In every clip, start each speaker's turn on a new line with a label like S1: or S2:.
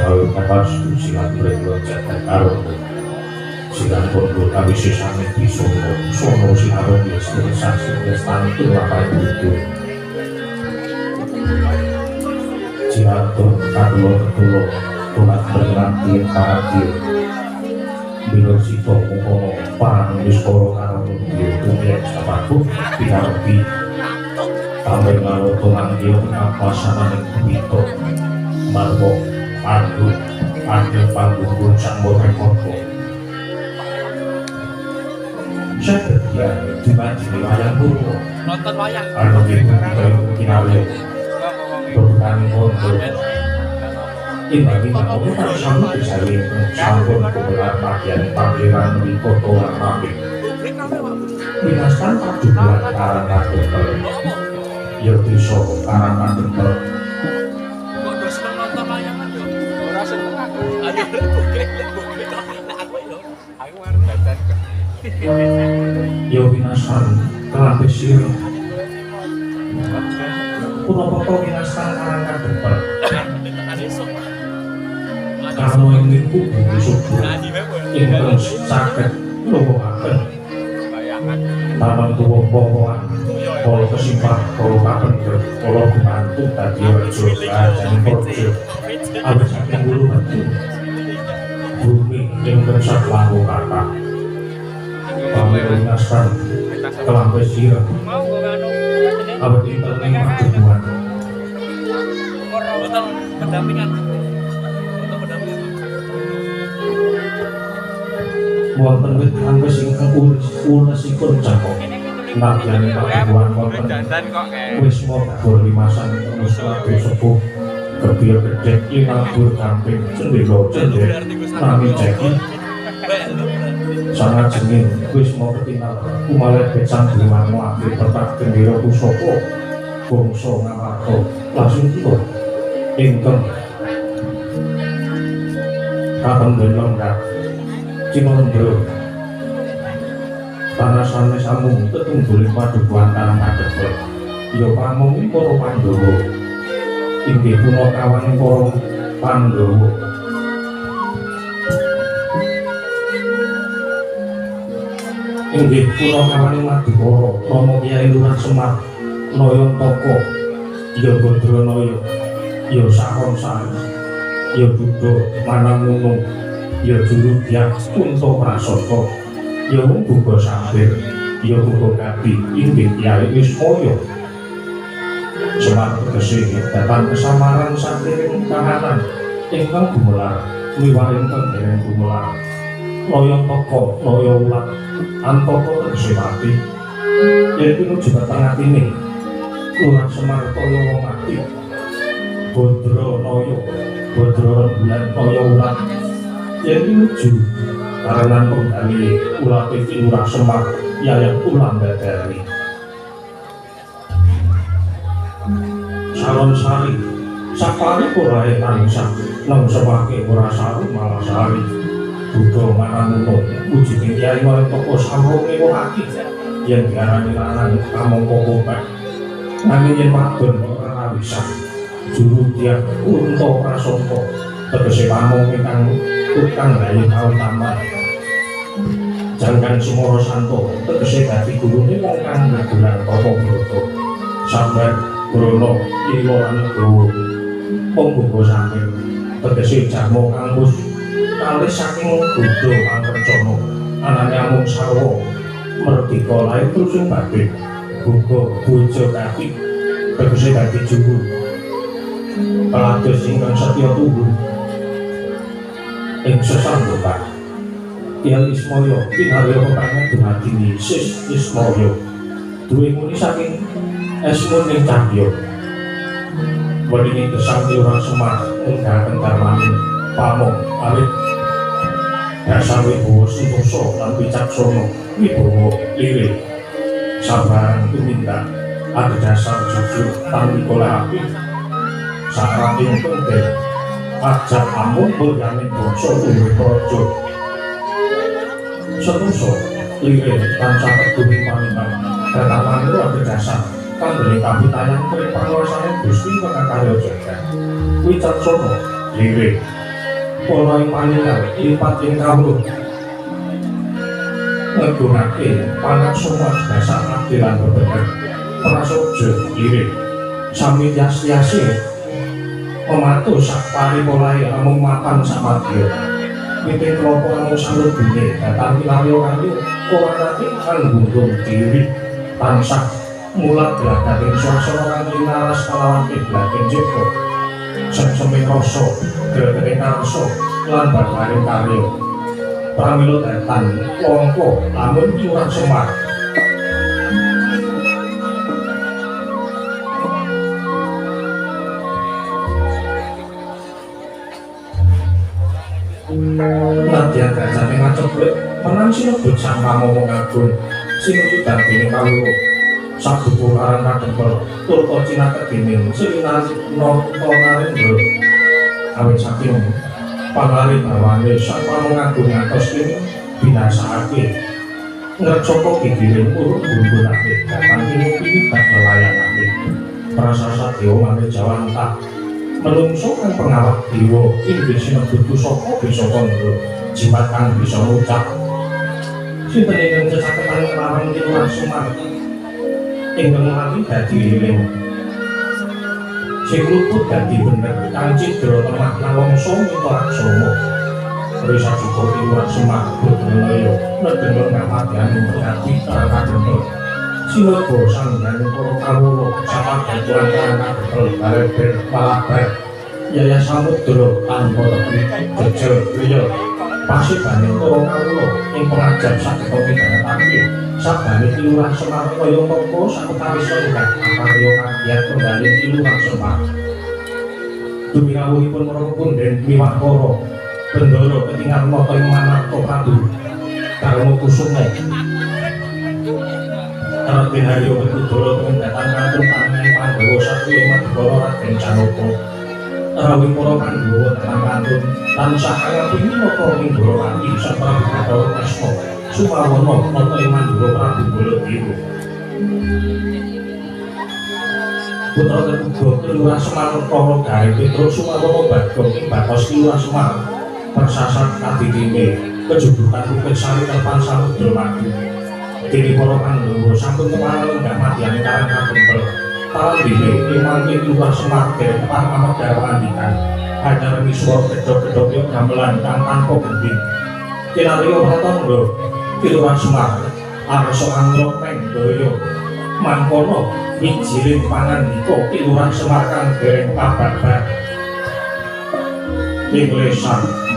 S1: Selalu kabar silang berikut jatah karo silang kondo kami sisane di sono silang di saksi prestasi itu apa itu silang tuh katulo tulang berganti parati bilo sito mukono parang diskoro karo itu ya sepatu tidak lebih sampai kalau tulang dia apa sama dengan itu marbo Pandu, panggung goncang botek koko. Saya dia cuma di wayang burung.
S2: Nonton wayang.
S1: Kalau gitu kinawe, bukan bondo. Ini mau tak sama dicari sambung kebelar bagian panggilan di foto rapi. Binaskan tak juga karang artikel. Yotiso karang artikel. Yo binasan kelapis sirih Purwokerto binasan karangkan depan kalau ingin kubu disubur ingin sakit lupakan taman tua pohon kalau kesimpan kalau kapan kalau kebantu tadi rejo dan korjo abis saking bulu batu bumi yang bersat lalu kata pemerintahan kelampai sirah abad internet tujuan
S2: pendampingan
S1: wonten wit angges ingkang unesipun cakok nabyane pakuan wonten wisma babur limasan musnadu sepuh kebir gedhek inabur gamping cendela cendek nami ceki sangat jengin wisma ketinal umalet becang diwanmu akhir petak gendera pusaka bangsa ngamarta langsung kita ingkang kapendhelong Cinondro tanah sanes amung tetungguling padukuhan karang kadhepel ya pamung para Pandhawa inggih punakawan para Pandhawa inggih punakawan Madukara Rama Kyai Lurah Semar Nayantaka ya Badranaya ya Sahon-sari ya Duda Manangunung ya juru biak untuk prasata ya buka sampir ya buka kabi inggih Kyai Wismaya Semar tegese datan kesamaran saking kahanan ingkang gumelar miwah ingkang dereng gumelar Nayantaka Naya Ulat Antaka tegese mati yen pinuju tengah atine Lurah Semar kaya wong mati Badranaya Badra Bulan Naya Ulat yen pinuju karenan penggali ulate Lurah Semar Yayan ulang dadari Salon-sari sapari purahe tansah nang sepake ora sari malah sari Buddha Manangunung wujuding Kyai Waletaka samrung ngewohake yen diarani lanang kamangka kopek nanging yen wadon ora bisa juru diak unta prasangka tegese pamung ingkang tukang gawe kautaman Jangkan Sumara Santo tegese dadi gurune wong kang ngadulan Tata Brata sambar Brana ila lan Gawa pembuka sampir tegese jarmo kang wis kalih saking Buddha Pangrencana anane amung sarwa merdeka lair terus badhe buka bojo kaki tegese dadi juru pelados ingkang setya tuhu ing sesambungan Kyai Wismaya kinarya pepangan dumadi Sis Wismaya duwe muni saking esmuning cahya weninge gesang Lurah Semar ngundhaken darmaning pamong awit dasar wibawa suntosa lan wicaksana wibawa lirik sabarang tumindak adhedhasar jujur lan mikolehake sakrating penting ajak amun mulyaning bangsa duwe praja Setuso, lirik, dan sampai bumi pamitan Katapan itu ada dasar Kan dari kapitayan kering penguasanya Gusti Maka karya jaga Wicaksana, lirik para ing paningal lipat ing kawruh nggunakake pangaksoma dasar adil lan bebener prasaja lirik sami tias-tiase pematu sak paripolahe amung mapan samadya piting klopo amung salubine datang pinaryo-karyo ora nate kang gunggung diri tansah mulat blagating swasana kang linaras kalawan kiblating cipta sem-seme rasa gregeting karsa lan babaring karya pramila datan longko lamun curang semar nadyan gajane ngaceblek menang sinebut sang pamomong agung sinuju dambine kawula sabuku karang kadempel turta cinaket dening silinan nata narendra awit saking pangaring bawane sang pamomong agung ngantos kene binasake ngrecoko gigiring urung gunggulake datang kene pinibat lelayakake prasasa dewa mane jawanta menungso kang pengawak dewa inggih sinebut pusaka bisa kandha jimat kang bisa ngucap sinten ingkang cecaketan kelawan tinular Semar ingkang lali dadi eling sing luput dadi bener kang cidra temah nalongso mintaraksama risa juga tinular Semar bodholaya nedheng ngamadyan ngati kadempel Sinogo sanggan para kawula sapadatan anak betul balabar yaya samudra tanpa tepi jejel liya pasibane para kawula ing pengajap sageta midhangetake sabane Kilurah Semar kaya mengko sakutawis lenggah aparya kagiat penggalih Kilurah Semar dumirawuhipun para punden miwah para bendara ketingal nata ing manarta Prabu Karma Kusuma Raden Haryo Werkudara dengan datang kantun panai Pandhawa Satya Madukara Raden Janaka rawuh para Pandhawa datang kantun tansah ngapingi nata ing Bharawati Prabu Bathara Kresna Sumawana nata ing Mandura Prabu Baladewa putra ketiga Kilurah Semar para gawe Petruk Sumawana Bagong ing batos Kilurah Semar persasat kadidime kejubukan bukit sari tepan samudra madu dene para Pandhawa sampun kepara lenggah madyane karang kadempel parandene ing Kilurah Semar dereng pamamat garwandikan acara misuwur gedhog-gedhog gamelan kang tanpa gending kinarya pratandha Kilurah Semar arsa angra pengdaya mangkono wijiling pangandika Kilurah Semar kang dereng kababar ing lesan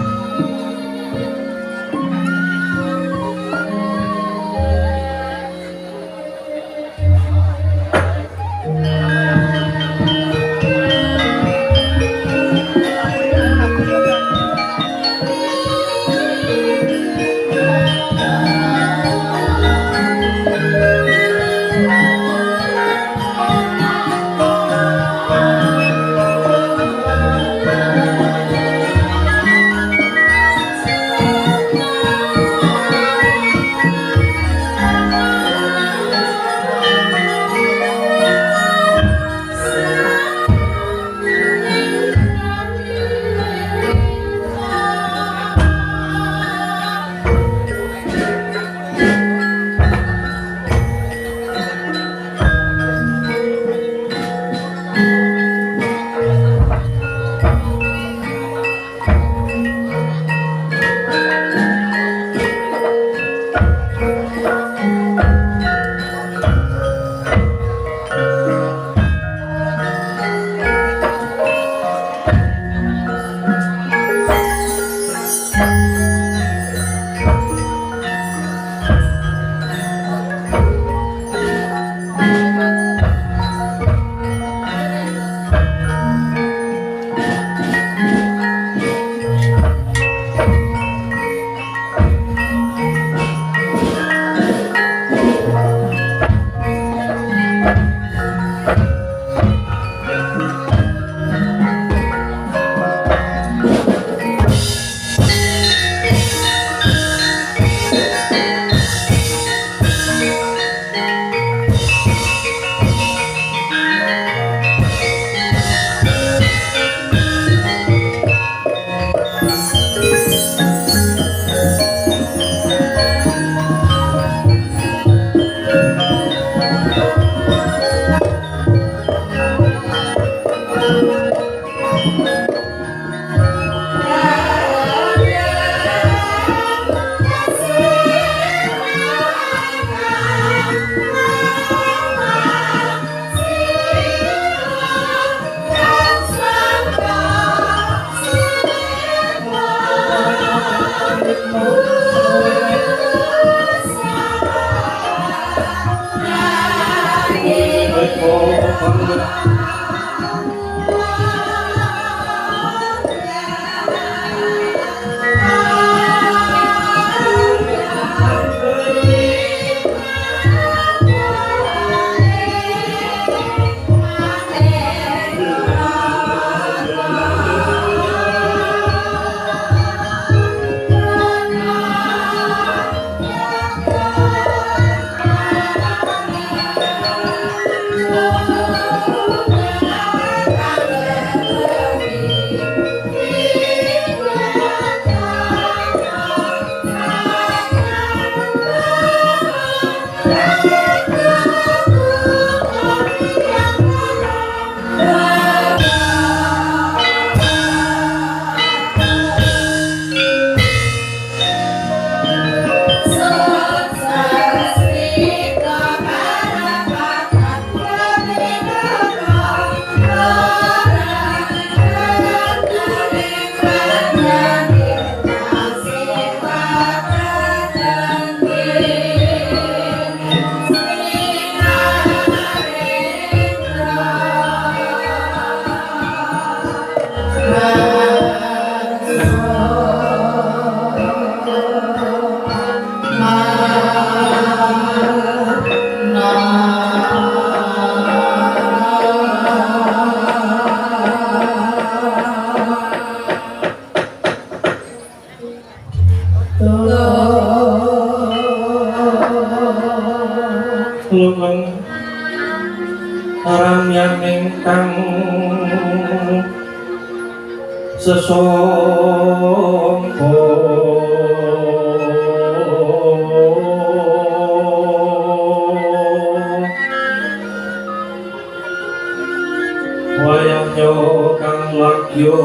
S1: Lumeng ramyan ingkang sesongko wayahnya kang lagyo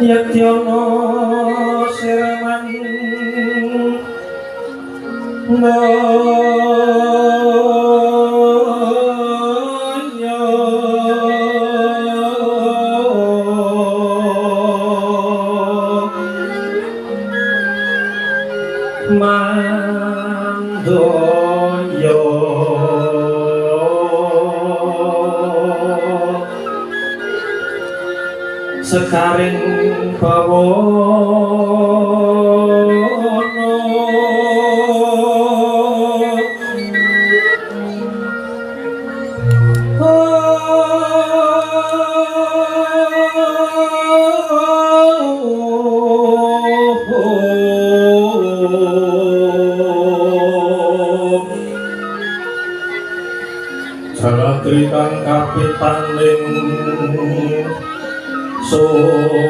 S1: Yatyono siraman nanya mandoyo sekaring pawono Jalatri kang kapitaning Surya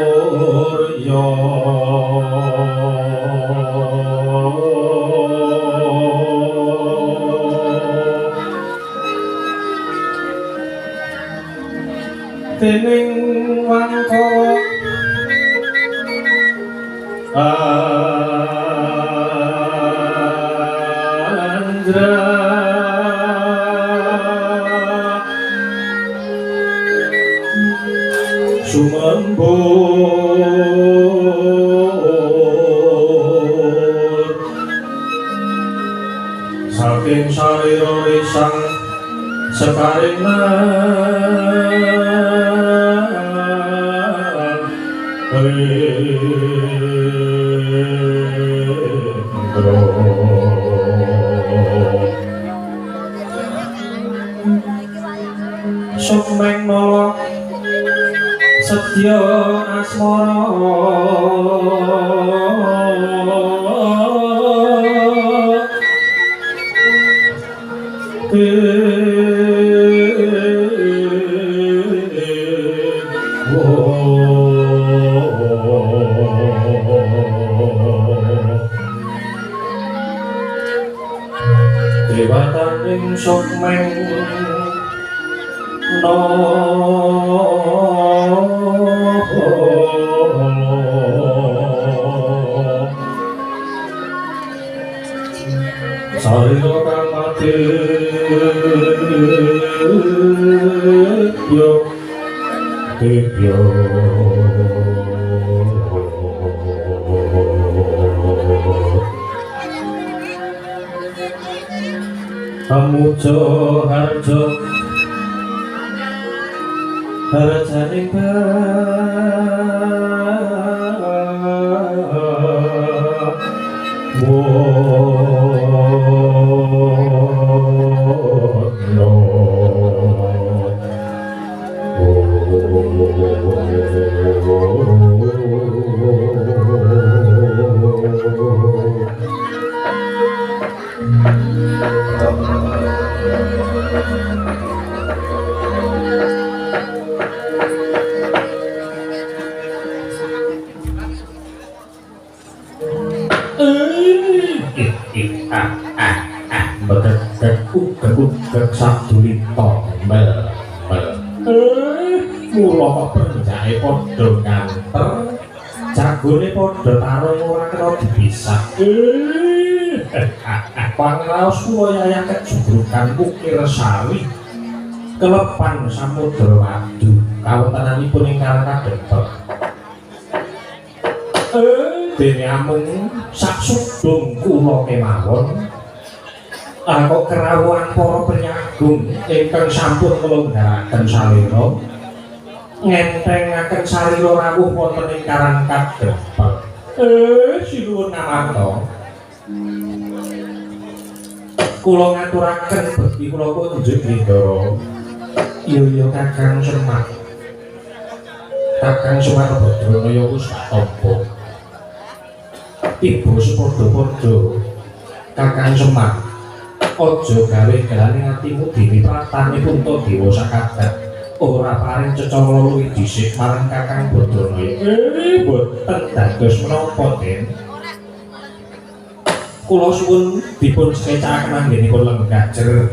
S1: dening Wangkara Andra sumembur saking sarira risang sekaringan Indra sumeng nala Setya asmara Dewataning sukmeng sarira kang madya dibya amuja harja harjaning Begek sabdulita mel. Mula kok penjake padha kanter, jagone padha tarung ora kena dipisah. Pangraos kula yayah kejubrukan ukir sawi. Kelepan samudra wadu kawontenanipun ingkang kadempet. Dene amung sak sudung kula kemawon kok kerawuhan para penyagung ingkang sampun nglonggaraken salira ngentengaken salira rawuh wonten ing karang kadempet. Sinuwun ngamarta kula ngaturaken bekti kula kunjuk Ndara. Iya Kakang Semar. Kakang Semar Badranaya wis tampa. Tiba sepadha-padha Kakang Semar. Aja gawe galaning atimu dewi pratanipun Dewa sakadat. Ora paring cecara luwih dhisik marang Kakang Badranaya. Boten dados menapa, Den. Kula suwun dipun sekecakaken anggenipun lenggah jer.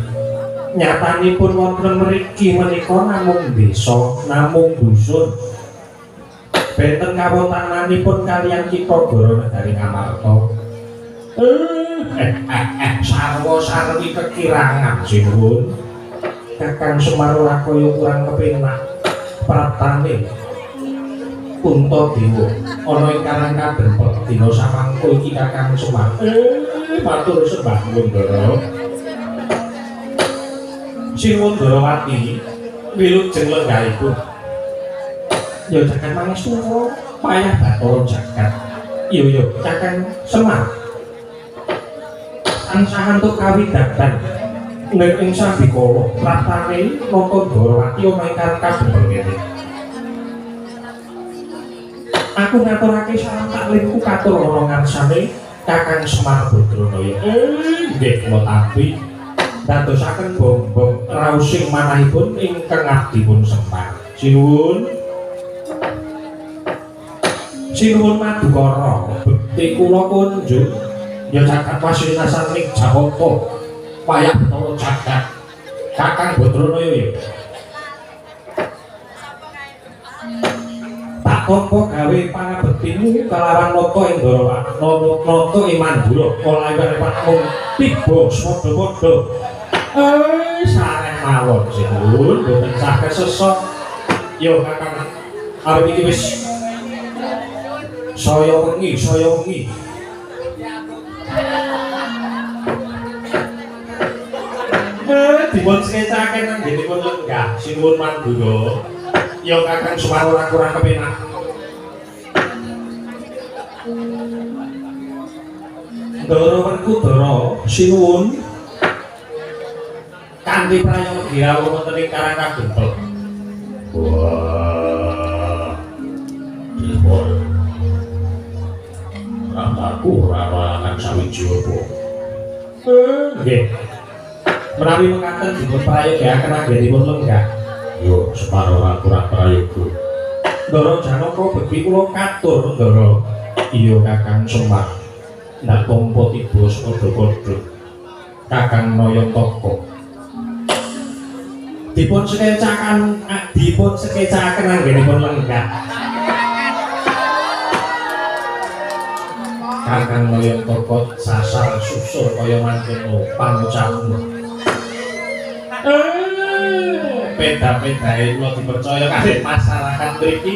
S1: Nyatanipun wonten mriki menika namung desa, namung dusun. Benten kawontenanipun kaliyan Kitagara Negari Ngamarta. Sarwa-sarwi kekirangan sinuwun. Kakang Semar ora kaya kurang kepenak. Pratane Puntadewa ana ing karang kadempet dina samangka iki Kakang Semar. Matur sembah nuwun Ndara. Sinuwun Ndarawati wilujeng lenggahipun. Ya Kakang Mangestura payah Bathara Jagat. Iya Kakang Semar. Tansah antuk kawidadan nek ing sambikala pratane Nata Ndarawati ana ing karang kadempet kene. Aku ngaturake salam taklimku katur ana ngarsane Kakang Semar Badranaya. Nggih kula tampi dadosaken bombong raosing manahipun ingkang abdipun Semar. Sinuwun. Sinuwun Madukara, bekti kula kunjuk ya caket wasinasan ning Jawata. Wayah Bathara Jagat. Kakang Badranaya ya. Tak tampa gawe pangabektimu kalawan Nata Indrawati, Nata Imandura, ora iwak mung tiba padha-padha. Sareh mawon sinuwun boten saged sesok. Yo Kakang arep iki wis saya wengi. Dipun sekecake anggenipun lenggah sinuwun Mandura. Yo Kakang Semar ora kurang kepenak. Ndara Werkudara sinuwun kanthi prayoga dirawuh wonten ing karang kadempet. Wah. Dipun ramaku rawanan sawiji apa? Nggih. Menawi mekaten dipun prayogakaken anggenipun lenggah. Yo Semar ora kurang prayoga. Ndara Janaka bekti kula katur Ndara. Iya Kakang Semar. Ndak tampa tiba padha-padha. Kakang Nayantaka. Dipun sekecakaken anggenipun lenggah. Kakang Nayantaka sasar susur kaya mangkene pancamu. Peda-pedae kula dipercaya kalih masyarakat mriki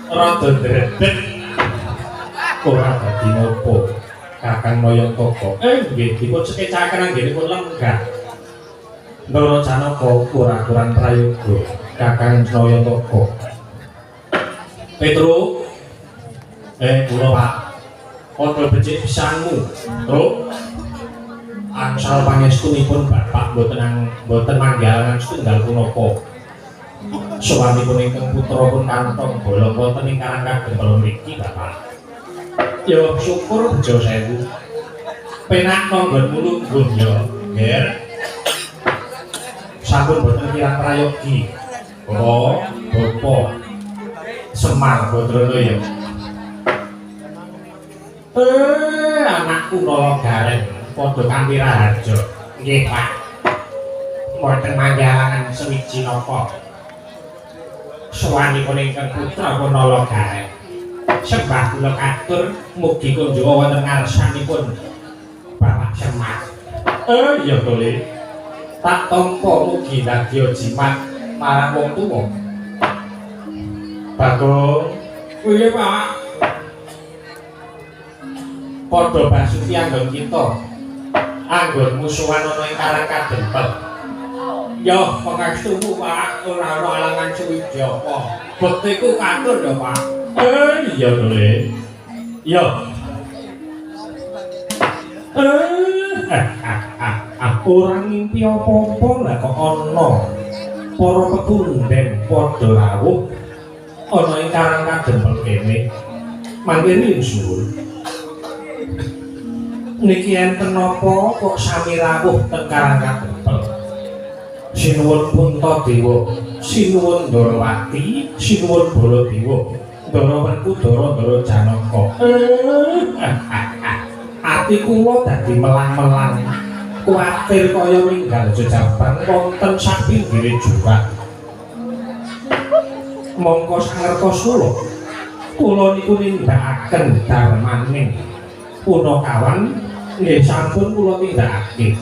S1: rada ndredeg. Ora dadi napa Kakang Nayantaka. Nggih dipun sekecakaken anggenipun lenggah. Ndara Janaka ora kurang prayoga Kakang Nayantaka. Petro kula Pak padha becik pisanmu Tru. Angsal pangestunipun Bapak mboten manggihaken setunggal punapa. Sawanipun ingkang putra pun kantong bolong wonten ing karang kadempet mriki Bapak. Ya syukur bejo sewu. Penak nanggonmu lungguh ya, Ger. Sampun boten kirang prayogi. Bapak Semar Badranaya. Anak aku nolo gareng padha kanthi raharja. Nggih, Pak. Mboten manggalangan sewiji napa. Sawanipun ingkang putra nolo gareng. Sembah kula katur mugi kunjunga wonten ngarsanipun Bapak Semar. Iya to, Le. Tak tampa mugi nadya jimat marang wong tuwa. Bagong. Kuwi Pak. Padha basuki anggon kita. Anggon musuhan ana ing Karang Kadempel. Ya, pangastumu Pak, ora ana alangan suwiji apa. Bektiku katur ya, Pak. Iya to, Le. Ya. Orang mimpi apa-apa lah kok ana para pepunden padha rawuh ana ing Karang Kadempel kene. Mangkene suwun. Niki enten napa kok sami rawuh teng Karang Kadempel. Sinuwun Puntadewa, sinuwun Ndarawati, sinuwun Baladewa, Ndara Werkudara, Ndara Janaka. Ati kula dadi melang-melang. Kuwatir kaya ninggal jejabang wonten sak pinggire jurang. Mongko sangertos kula niku nindakaken darmaning punakawan nggih sampun kula tindakake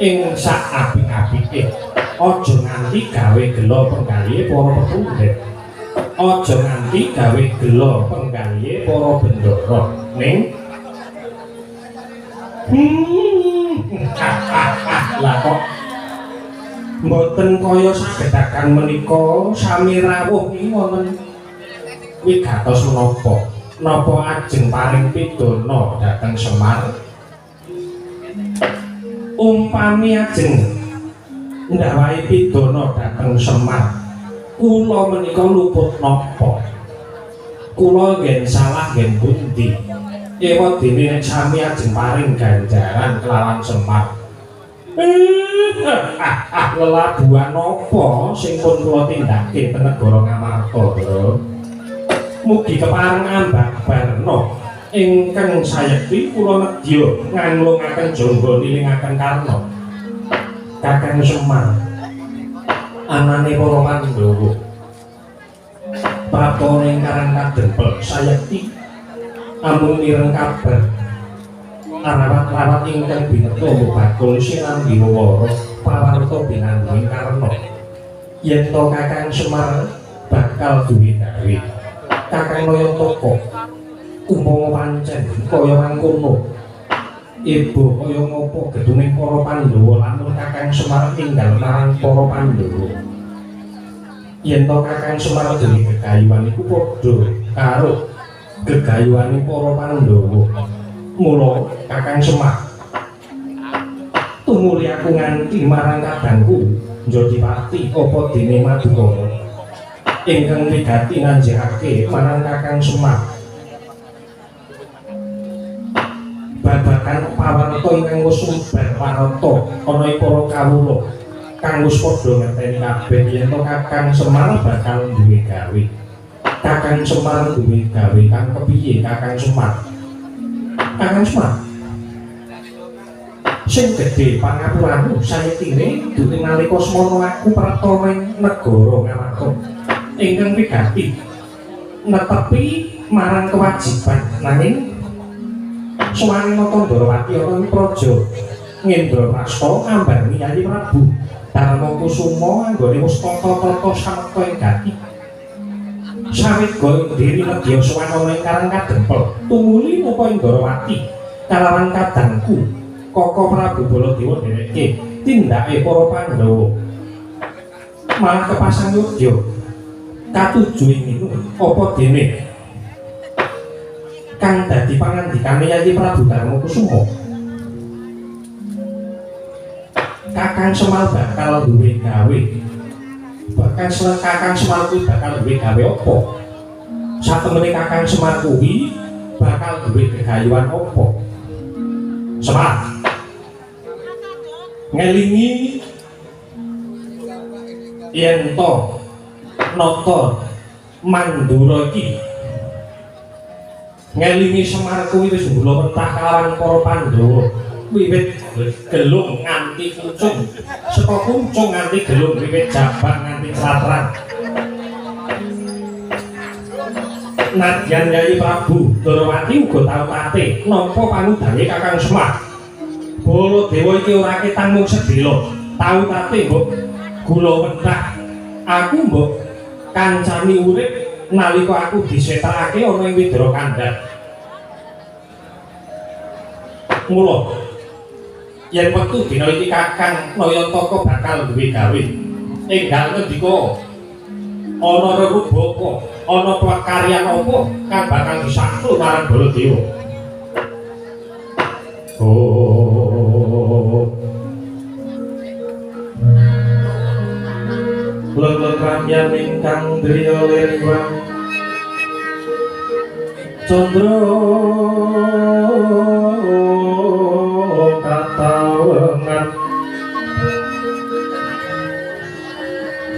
S1: ing sak apik-apike. Aja nganti gawe gelo penggalihe para pepunden. Aja nganti gawe gelo penggalihe para bendara. Ning lah kok mboten kaya sagedakan menika sami rawuh iki wonten wigatos menapa? Napa ajeng paring pidana dhateng Semar? Umpami ajeng ndawahi pidana dhateng Semar, kula menika luput napa? Kula ngen salah ngen pundi? Ewadene nek sami ajeng paring ganjaran kelawan Semar. Lelabuhan napa sing pun kula tindake teng negara Ngamarta, Bro? Mugi kepareng ambak barna ingkang sayekti kula nedya nganglungaken jangga nilingaken karna. Kakang Semar anane para Pandhawa prapta ing Karang Kadempel sayekti amun mireng kabar arawat-arawat ingkang bineka bakul sinambi wawara pawarta binangging karna yen to Kakang Semar bakal duwe gawe. Kakang Nayantaka umpama pancen kaya mangkono ibu kaya ngapa geduning para Pandhawa lamun Kakang Semar tinggal marang para Pandhawa. Yen to Kakang Semar duwe gegayuhan iku padha karo gegayuhane para Pandhawa. Mula Kakang Semar tumuli aku nganti marang kadangku Njodipati apa dene Madukara ingkang wigati nanjihake marang Kakang Semar babagan pawarta ingkang wis subar warata ana ing para kawula kang wis padha ngerteni kabeh yen to Kakang Semar bakal duwe gawe. Kakang Semar duwe gawe kang kepiye Kakang Semar? Kakang Semar sing gedhe pangapuranmu sayetine duwe nalika semana aku prapta ing negara Ngamarta ingkang wigati netepi marang kewajiban nanging suwani nata Ndarawati ana ing praja Ngendraprasta ngambarni Yayi Prabu Darmakusuma anggone wis tata-tata samekta ing gati sawit goyo diri nedya suwana ing Karang Kadempel tumuli napa Ndarawati kalawan kadangku Koko Prabu Baladewa dheweke tindake para Pandhawa malah kepasang yudha katuju ing apa dene kang dadi pangandikane Yayi Prabu Darmakusuma. Kakang Semar bakal duwe gawe. Kakang Semar kuwi bakal duwe gawe apa? Satemene Kakang Semar kuwi bakal duwe gegayuhan apa? Semar ngelingi yen to nata Mandura iki ngelingi Semar kuwi wis mula mentah kalawan para Pandhawa wiwit gelung nganti kuncung saka kuncung nganti gelung wiwit jabang nganti clatran nadyan Yayi Prabu Darawati uga tau tate nampa panudange Kakang Semar Baladewa iki ora ketang mung sedhela tau tate mbok gula mentah aku mbok kancani urip nalika aku disetakake ana ing Widra Kandhat mula yen wektu dina iki Kakang Nayantaka bakal duwe gawe enggal ngendika ana rerubaka ana pakaryan apa kang bakal disakul marang Baladewa Lelet ramyan ingkang driya lirwang Candra katawengan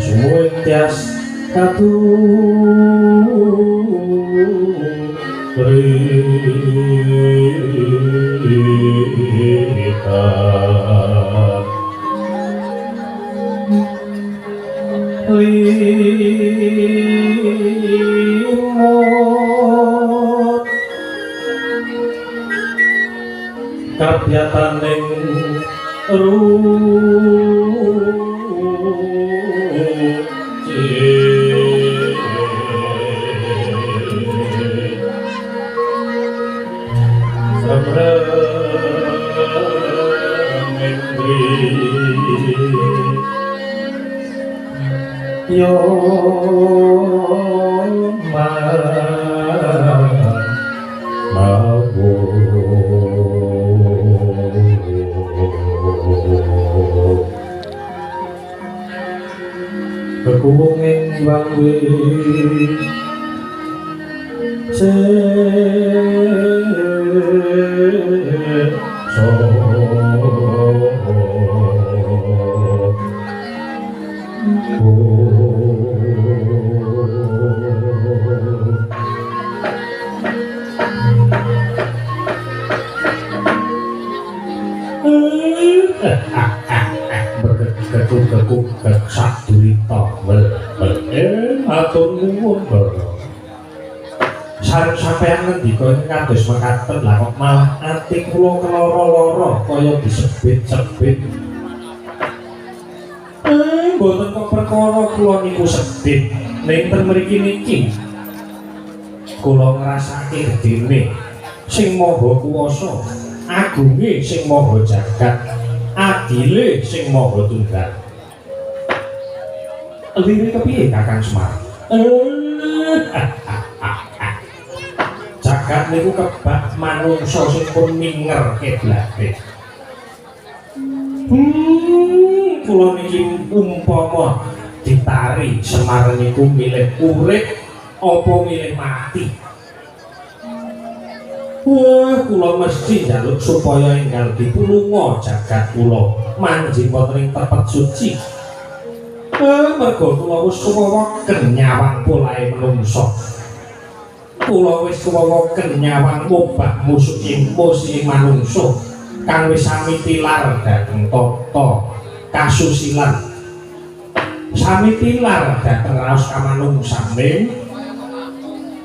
S1: Sumuing tias katuritan limut kabyataning yo kekuwunging wangwe berkekuk sak durita atur nuwun sareng sampeyan ngendika kados mekaten lah kok malah ati kula keloro-loro kaya disebit-sebit mboten kok perkara kula niku sedih ning ten mriki niki kula ngrasake gedene sing maha kuwasa agunge sing maha jagat adile sing maha tunggal lire kepiye Kakang Semar jagat niku kebak manungsa sing pun minger keblate kula niki umpama ditari Semar niku milih urip apa milih mati kula mesti njaluk supaya enggal dipulunga jagat kula manjing wonten ing tempat suci mergo kula wis kewawaken nyawang polahe menungsa kula wis kewawaken nyawang mobah musuh ing manungsa kang wis sami tilar dhateng tata kasusilan sami tilar dhateng raos kamanungsaning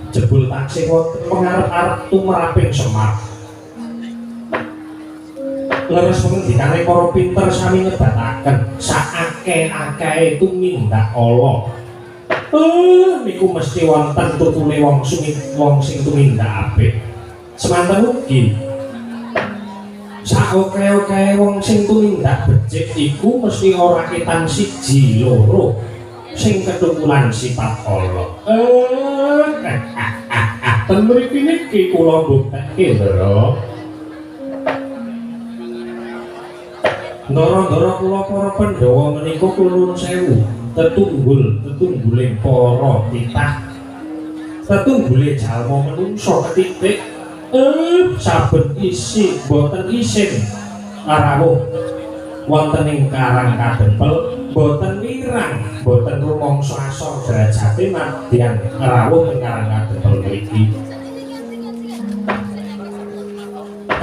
S1: jebul taksih wonten pengarep-arep tumraping Semar leres pengendikane para pinter sami nyebataken saakeh-akehe tumindak ala niku mesti wonten tutule wong sing tumindak apik semanten ugi saokeh-okehe wong sing tumindak becik iku mesti ora ketan siji loro sing ketunggulan sifat ala ten mriki niki kula mbuktekke lho ndara-ndara kula para Pandhawa menika kula nuwun sewu tetungguling para titah tetunggule jalma menungsa ketitik saben isi boten isin rawuh wonten ing karang kadempel boten wirang boten rumangsa asor derajate nadyan rawuh ing karang kadempel mriki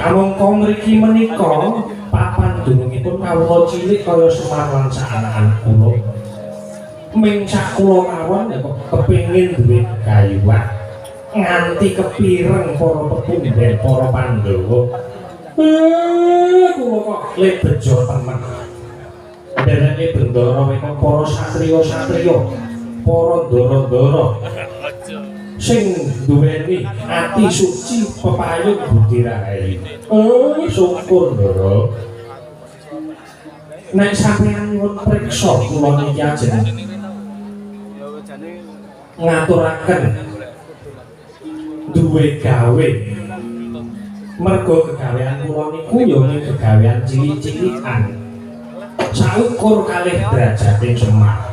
S1: Kamangka mriki menika papan dunungipun kawula cilik kaya Semar lan anak-anak kula. Ming sak kula mawon ya kok kepengin duwe kayuwan nganti kepireng para pepundhen para Pandhawa. Kula kok le bejo temen. Dereke Bendara meka para satriya-satriya, para ndara-ndara sing duweni ati suci pepayung budi rahayu. Syukur Ndara. Nek sampeyan nyuwun priksa kula niki ajeng ngaturaken duwe gawe. Mergo kegawean kula niku ya ning kegawean cilik-cilikan. Saukur kalih derajating Semar.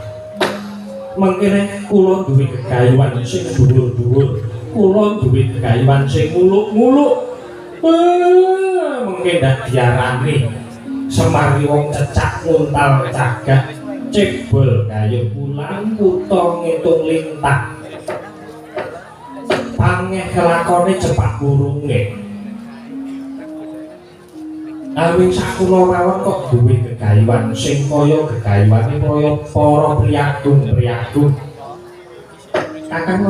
S1: Mengkene kula duwe gegayuhan sing dhuwur-dhuwur, kula duwe gegayuhan sing muluk-muluk. Mengke ndak diarani Semar wong cecak nguntal cagak, cebol kaya bulan kutha ngitung lintang. Pangeh kelakone cepak burunge. Awing sakula mawon kok duwe gegayuhan sing kaya gegayuhane para priyagung-priyagung. Kakang